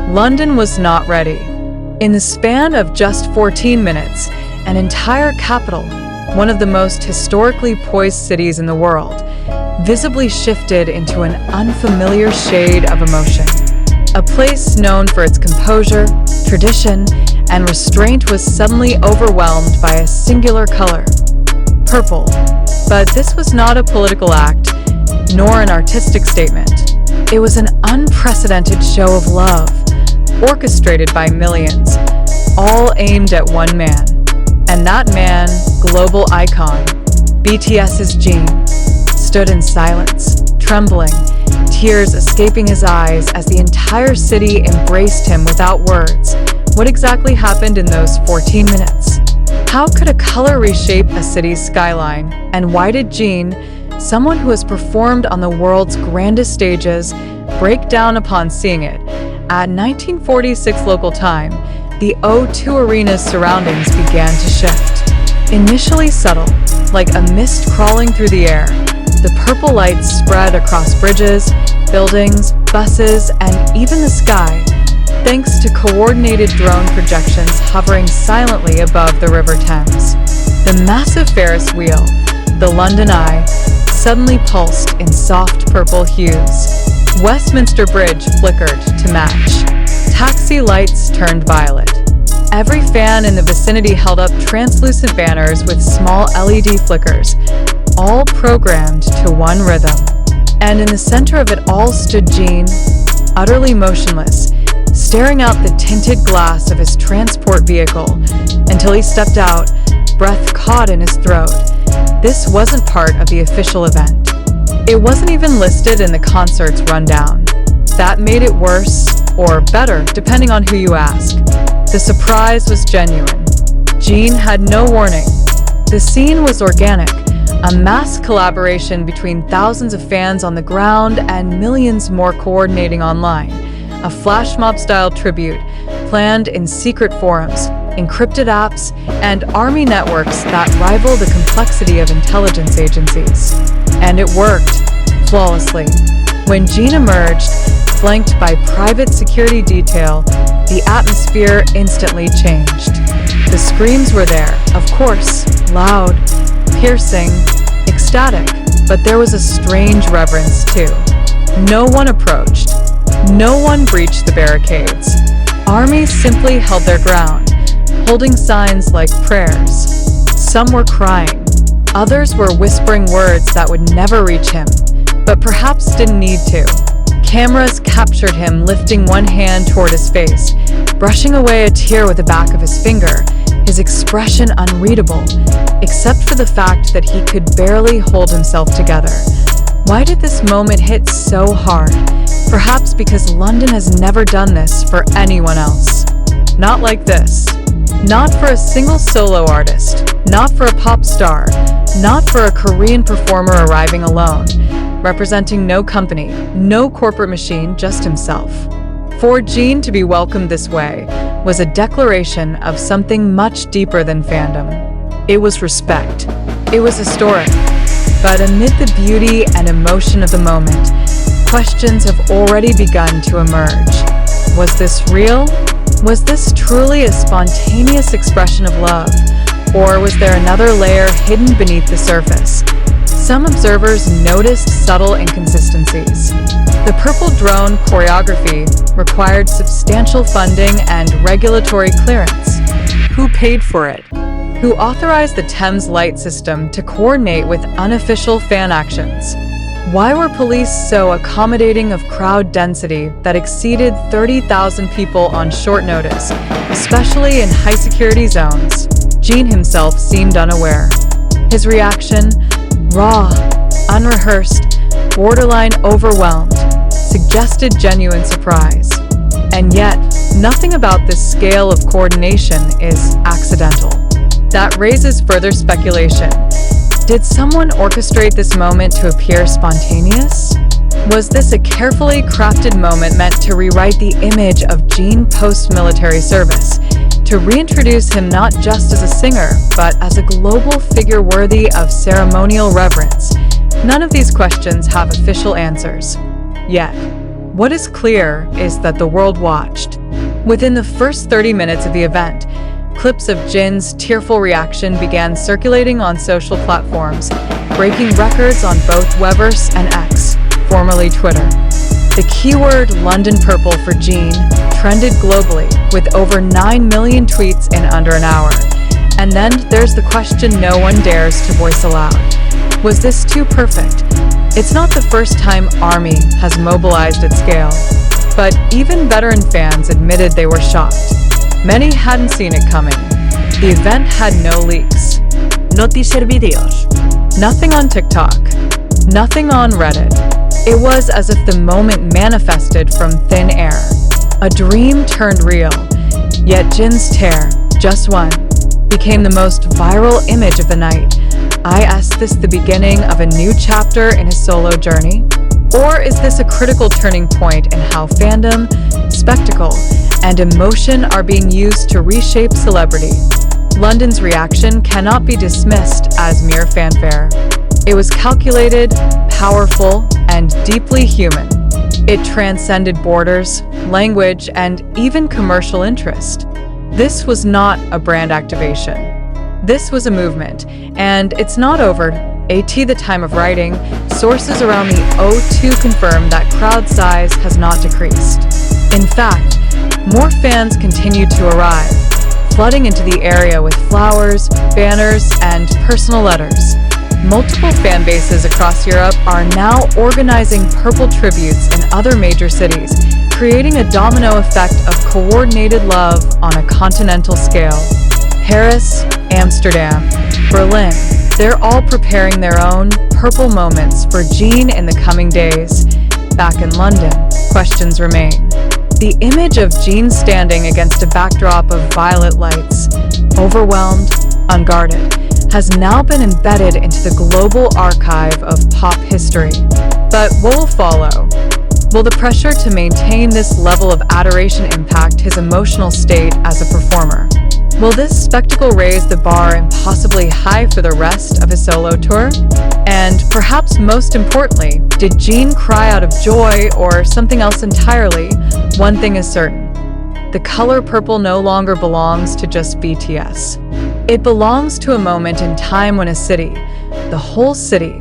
London was not ready. In the span of just 14 minutes, an entire capital, one of the most historically poised cities in the world, visibly shifted into an unfamiliar shade of emotion. A place known for its composure, tradition, and restraint was suddenly overwhelmed by a singular color: purple. But this was not a political act, nor an artistic statement. It was an unprecedented show of love, orchestrated by millions, all aimed at one man. And that man, global icon, BTS's Jin, stood in silence, trembling, tears escaping his eyes as the entire city embraced him without words. What exactly happened in those 14 minutes? How could a color reshape a city's skyline? And why did Jin, someone who has performed on the world's grandest stages, break down upon seeing it? At 1946 local time, the O2 Arena's surroundings began to shift. Initially subtle, like a mist crawling through the air, the purple lights spread across bridges, buildings, buses, and even the sky, thanks to coordinated drone projections hovering silently above the River Thames. The massive Ferris wheel, the London Eye, suddenly pulsed in soft purple hues. Westminster Bridge flickered to match. Taxi lights turned violet. Every fan in the vicinity held up translucent banners with small LED flickers, all programmed to one rhythm. And in the center of it all stood Jin, utterly motionless, staring out the tinted glass of his transport vehicle until he stepped out, breath caught in his throat. This wasn't part of the official event. It wasn't even listed in the concert's rundown. That made it worse, or better, depending on who you ask. The surprise was genuine. Jin had no warning. The scene was organic, a mass collaboration between thousands of fans on the ground and millions more coordinating online. A flash mob-style tribute planned in secret forums, encrypted apps, and army networks that rival the complexity of intelligence agencies. And it worked flawlessly. When Jin emerged, flanked by private security detail, the atmosphere instantly changed. The screams were there, of course, loud, piercing, ecstatic, but there was a strange reverence too. No one approached. No one breached the barricades. Armies simply held their ground, holding signs like prayers. Some were crying. Others were whispering words that would never reach him, but perhaps didn't need to. Cameras captured him lifting one hand toward his face, brushing away a tear with the back of his finger, his expression unreadable, except for the fact that he could barely hold himself together. Why did this moment hit so hard? Perhaps because London has never done this for anyone else. Not like this. Not for a single solo artist. Not for a pop star. Not for a Korean performer arriving alone, representing no company, no corporate machine, just himself. For Jin to be welcomed this way was a declaration of something much deeper than fandom. It was respect. It was historic. But amid the beauty and emotion of the moment, questions have already begun to emerge. Was this real? Was this truly a spontaneous expression of love? Or was there another layer hidden beneath the surface? Some observers noticed subtle inconsistencies. The purple drone choreography required substantial funding and regulatory clearance. Who paid for it? Who authorized the Thames light system to coordinate with unofficial fan actions? Why were police so accommodating of crowd density that exceeded 30,000 people on short notice, especially in high-security zones? Jin himself seemed unaware. His reaction, raw, unrehearsed, borderline overwhelmed, suggested genuine surprise. And yet, nothing about this scale of coordination is accidental. That raises further speculation. Did someone orchestrate this moment to appear spontaneous? Was this a carefully crafted moment meant to rewrite the image of Jin post-military service, to reintroduce him not just as a singer, but as a global figure worthy of ceremonial reverence? None of these questions have official answers. Yet, what is clear is that the world watched. Within the first 30 minutes of the event, clips of Jin's tearful reaction began circulating on social platforms, breaking records on both Weverse and X, formerly Twitter. The keyword London Purple for Jin trended globally with over 9 million tweets in under an hour. And then there's the question no one dares to voice aloud. Was this too perfect? It's not the first time ARMY has mobilized at scale, but even veteran fans admitted they were shocked. Many hadn't seen it coming. The event had no leaks. No teaser videos. Nothing on TikTok. Nothing on Reddit. It was as if the moment manifested from thin air. A dream turned real. Yet Jin's tear, just one, became the most viral image of the night. I asked this the beginning of a new chapter in his solo journey? Or is this a critical turning point in how fandom, spectacle, and emotion are being used to reshape celebrity? London's reaction cannot be dismissed as mere fanfare. It was calculated, powerful, and deeply human. It transcended borders, language, and even commercial interest. This was not a brand activation. This was a movement, and it's not over. At the time of writing, sources around the O2 confirm that crowd size has not decreased. In fact, more fans continue to arrive, flooding into the area with flowers, banners, and personal letters. Multiple fan bases across Europe are now organizing purple tributes in other major cities, creating a domino effect of coordinated love on a continental scale. Paris, Amsterdam, Berlin, they're all preparing their own purple moments for Jin in the coming days. Back in London, questions remain. The image of Jin standing against a backdrop of violet lights, overwhelmed, unguarded, has now been embedded into the global archive of pop history. But what will follow? Will the pressure to maintain this level of adoration impact his emotional state as a performer? Will this spectacle raise the bar impossibly high for the rest of his solo tour? And perhaps most importantly, did Jin cry out of joy or something else entirely? One thing is certain. The color purple no longer belongs to just BTS. It belongs to a moment in time when a city, the whole city,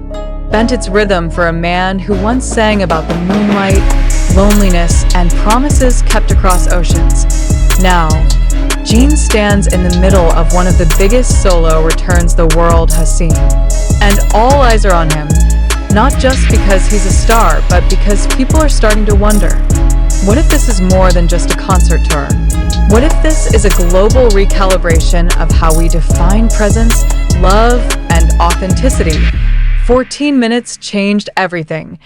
bent its rhythm for a man who once sang about the moonlight, loneliness, and promises kept across oceans. Now, Jin stands in the middle of one of the biggest solo returns the world has seen. And all eyes are on him, not just because he's a star, but because people are starting to wonder, what if this is more than just a concert tour? What if this is a global recalibration of how we define presence, love, and authenticity? 14 minutes changed everything,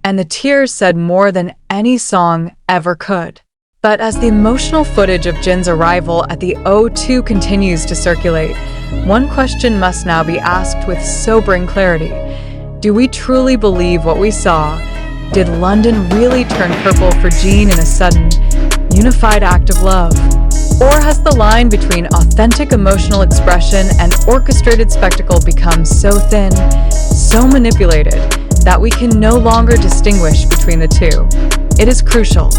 and the tears said more than any song ever could. But as the emotional footage of Jin's arrival at the O2 continues to circulate, one question must now be asked with sobering clarity. Do we truly believe what we saw? Did London really turn purple for Jin in a sudden, unified act of love? Or has the line between authentic emotional expression and orchestrated spectacle become so thin, so manipulated, that we can no longer distinguish between the two? It is crucial,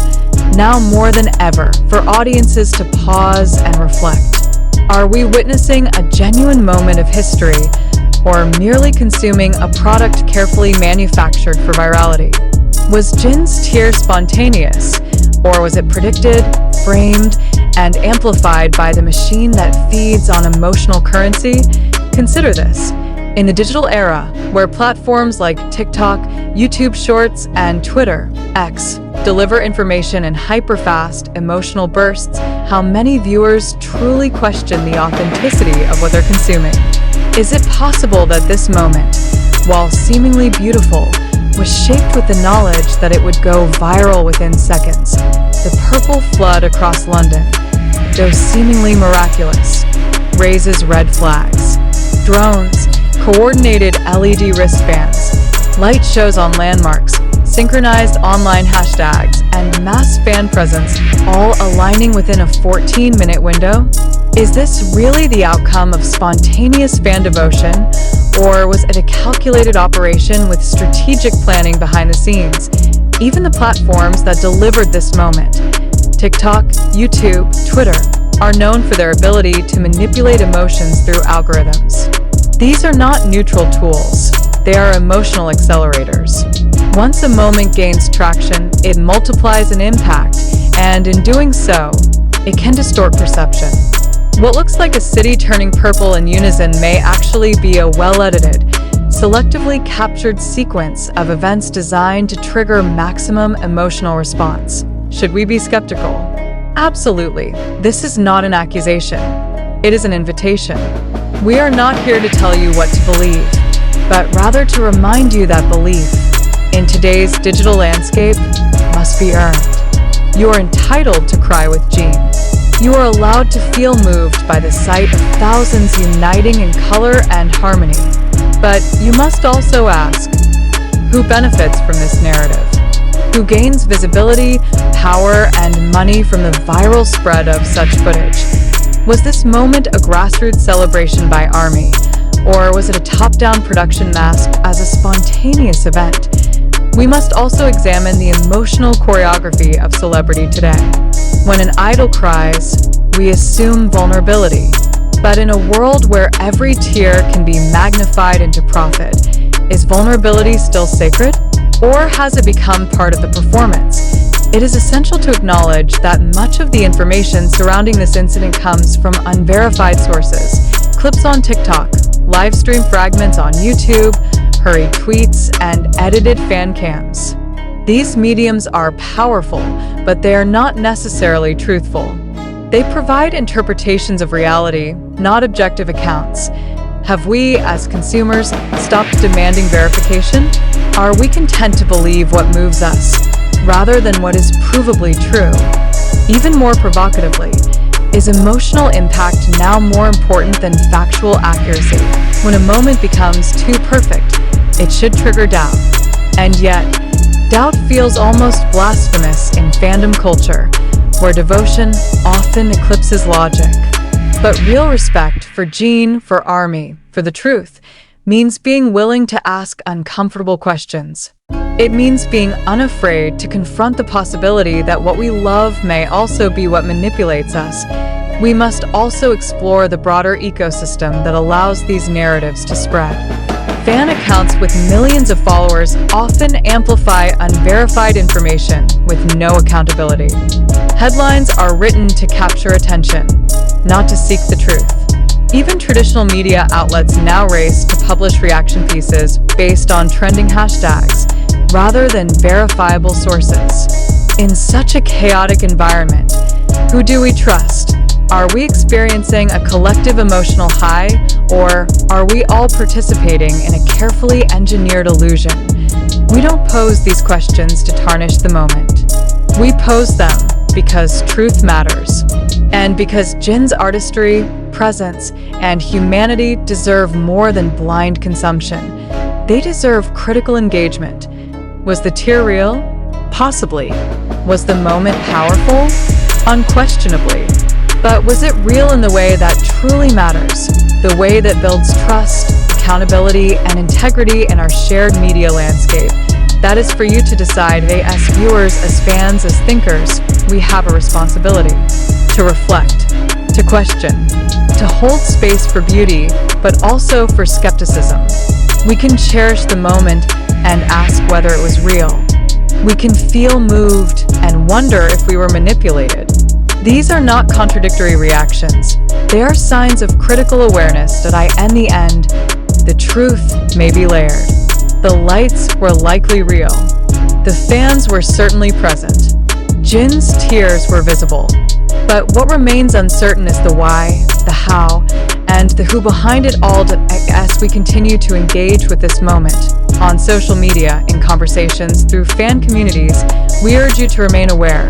now more than ever, for audiences to pause and reflect. Are we witnessing a genuine moment of history, or merely consuming a product carefully manufactured for virality? Was Jin's tear spontaneous, or was it predicted, framed, and amplified by the machine that feeds on emotional currency? Consider this. In the digital era, where platforms like TikTok, YouTube Shorts, and Twitter, X, deliver information in hyper-fast, emotional bursts, how many viewers truly question the authenticity of what they're consuming? Is it possible that this moment, while seemingly beautiful, was shaped with the knowledge that it would go viral within seconds? The purple flood across London, though seemingly miraculous, raises red flags. Drones, coordinated LED wristbands, light shows on landmarks, synchronized online hashtags, and mass fan presence all aligning within a 14-minute window? Is this really the outcome of spontaneous fan devotion, or was it a calculated operation with strategic planning behind the scenes? Even the platforms that delivered this moment, TikTok, YouTube, Twitter are known for their ability to manipulate emotions through algorithms. These are not neutral tools. They are emotional accelerators. Once a moment gains traction, it multiplies in impact, and in doing so, it can distort perception. What looks like a city turning purple in unison may actually be a well-edited, selectively captured sequence of events designed to trigger maximum emotional response. Should we be skeptical? Absolutely. This is not an accusation. It is an invitation. We are not here to tell you what to believe, but rather to remind you that belief in today's digital landscape must be earned. You are entitled to cry with Jin. You are allowed to feel moved by the sight of thousands uniting in color and harmony. But you must also ask, who benefits from this narrative? Who gains visibility, power, and money from the viral spread of such footage? Was this moment a grassroots celebration by ARMY? Or was it a top-down production masked as a spontaneous event? We must also examine the emotional choreography of celebrity today. When an idol cries, we assume vulnerability. But in a world where every tear can be magnified into profit, is vulnerability still sacred? Or has it become part of the performance? It is essential to acknowledge that much of the information surrounding this incident comes from unverified sources. Clips on TikTok, live stream fragments on YouTube, hurried tweets, and edited fan cams. These mediums are powerful, but they are not necessarily truthful. They provide interpretations of reality, not objective accounts. Have we, as consumers, stopped demanding verification? Are we content to believe what moves us, rather than what is provably true? Even more provocatively, is emotional impact now more important than factual accuracy? When a moment becomes too perfect, it should trigger doubt. And yet, doubt feels almost blasphemous in fandom culture, where devotion often eclipses logic. But real respect for Jin, for ARMY, for the truth, means being willing to ask uncomfortable questions. It means being unafraid to confront the possibility that what we love may also be what manipulates us. We must also explore the broader ecosystem that allows these narratives to spread. Fan accounts with millions of followers often amplify unverified information with no accountability. Headlines are written to capture attention, not to seek the truth. Even traditional media outlets now race to publish reaction pieces based on trending hashtags, rather than verifiable sources. In such a chaotic environment, who do we trust? Are we experiencing a collective emotional high, or are we all participating in a carefully engineered illusion? We don't pose these questions to tarnish the moment. We pose them because truth matters, and because Jin's artistry, presence, and humanity deserve more than blind consumption. They deserve critical engagement. Was the tear real? Possibly. Was the moment powerful? Unquestionably. But was it real in the way that truly matters? The way that builds trust, accountability, and integrity in our shared media landscape? That is for you to decide. As viewers, as fans, as thinkers, we have a responsibility to reflect, to question, to hold space for beauty, but also for skepticism. We can cherish the moment and ask whether it was real. We can feel moved and wonder if we were manipulated. These are not contradictory reactions. They are signs of critical awareness that in the end, the truth may be layered. The lights were likely real. The fans were certainly present. Jin's tears were visible. But what remains uncertain is the why, the how, and the who behind it all. As we continue to engage with this moment on social media, in conversations, through fan communities, we urge you to remain aware.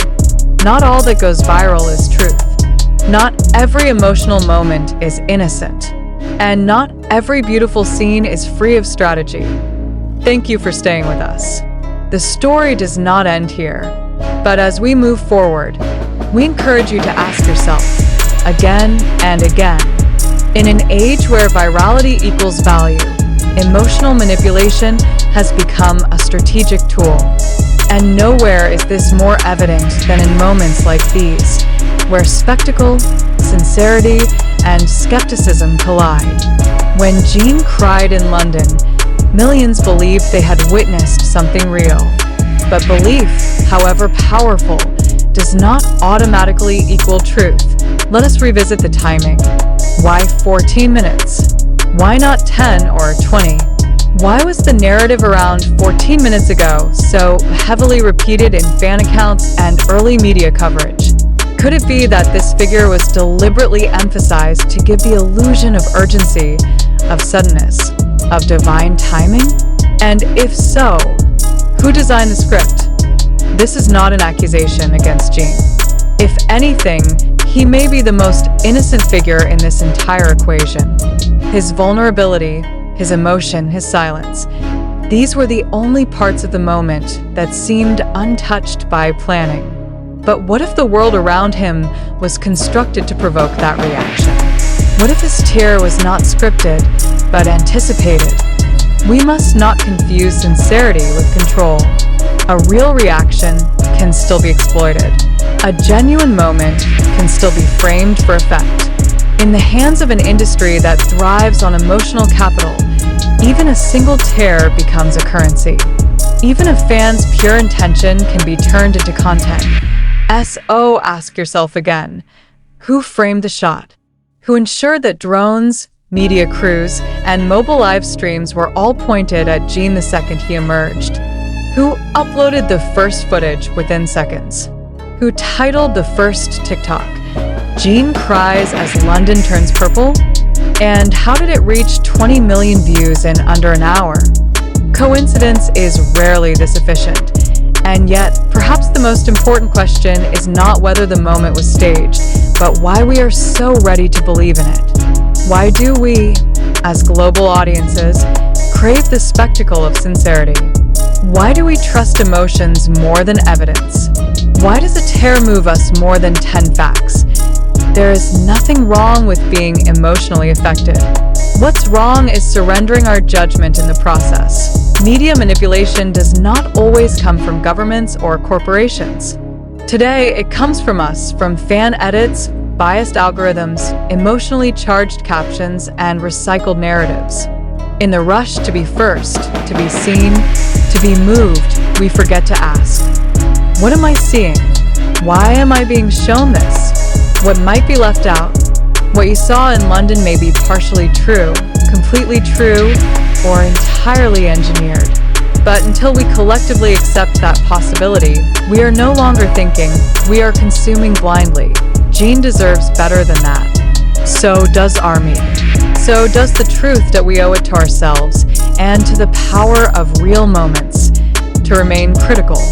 Not all that goes viral is truth. Not every emotional moment is innocent. And not every beautiful scene is free of strategy. Thank you for staying with us. The story does not end here. But as we move forward, we encourage you to ask yourself, again and again, in an age where virality equals value, emotional manipulation has become a strategic tool. And nowhere is this more evident than in moments like these, where spectacle, sincerity, and skepticism collide. When Jin cried in London, millions believed they had witnessed something real. But belief, however powerful, does not automatically equal truth. Let us revisit the timing. Why 14 minutes? Why not 10 or 20? Why was the narrative around 14 minutes ago so heavily repeated in fan accounts and early media coverage? Could it be that this figure was deliberately emphasized to give the illusion of urgency, of suddenness, of divine timing? And if so, who designed the script? This is not an accusation against Jin. If anything, he may be the most innocent figure in this entire equation. His vulnerability, his emotion, his silence. These were the only parts of the moment that seemed untouched by planning. But what if the world around him was constructed to provoke that reaction? What if his tear was not scripted, but anticipated? We must not confuse sincerity with control. A real reaction can still be exploited. A genuine moment can still be framed for effect. In the hands of an industry that thrives on emotional capital, even a single tear becomes a currency. Even a fan's pure intention can be turned into content. So ask yourself again, who framed the shot? Who ensured that drones, media crews, and mobile live streams were all pointed at Jin the second he emerged? Who uploaded the first footage within seconds? Who titled the first TikTok, Jin Cries as London Turns Purple? And how did it reach 20 million views in under an hour? Coincidence is rarely this efficient. And yet, perhaps the most important question is not whether the moment was staged, but why we are so ready to believe in it. Why do we, as global audiences, crave the spectacle of sincerity? Why do we trust emotions more than evidence? Why does a tear move us more than 10 facts? There is nothing wrong with being emotionally affected. What's wrong is surrendering our judgment in the process. Media manipulation does not always come from governments or corporations. Today, it comes from us, from fan edits, biased algorithms, emotionally charged captions, and recycled narratives. In the rush to be first, to be seen, to be moved, we forget to ask, what am I seeing? Why am I being shown this? What might be left out? What you saw in London may be partially true, completely true, or entirely engineered. But until we collectively accept that possibility, we are no longer thinking, we are consuming blindly. Jin deserves better than that. So does ARMY. So does the truth that we owe it to ourselves and to the power of real moments to remain critical.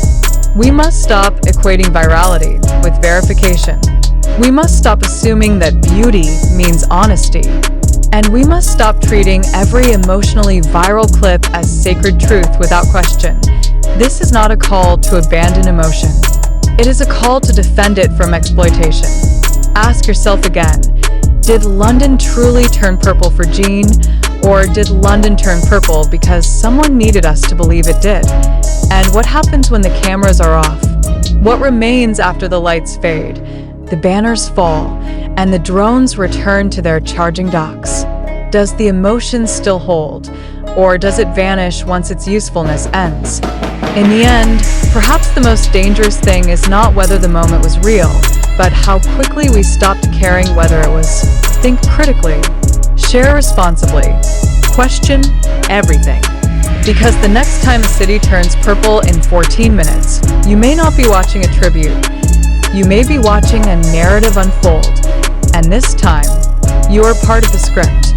We must stop equating virality with verification. We must stop assuming that beauty means honesty. And we must stop treating every emotionally viral clip as sacred truth without question. This is not a call to abandon emotion. It is a call to defend it from exploitation. Ask yourself again, did London truly turn purple for Jin, or did London turn purple because someone needed us to believe it did? And what happens when the cameras are off? What remains after the lights fade? The banners fall, and the drones return to their charging docks. Does the emotion still hold, or does it vanish once its usefulness ends? In the end, perhaps the most dangerous thing is not whether the moment was real, but how quickly we stopped caring whether it was. Think critically, share responsibly, question everything. Because the next time a city turns purple in 14 minutes, you may not be watching a tribute. You may be watching a narrative unfold, and this time, you are part of the script.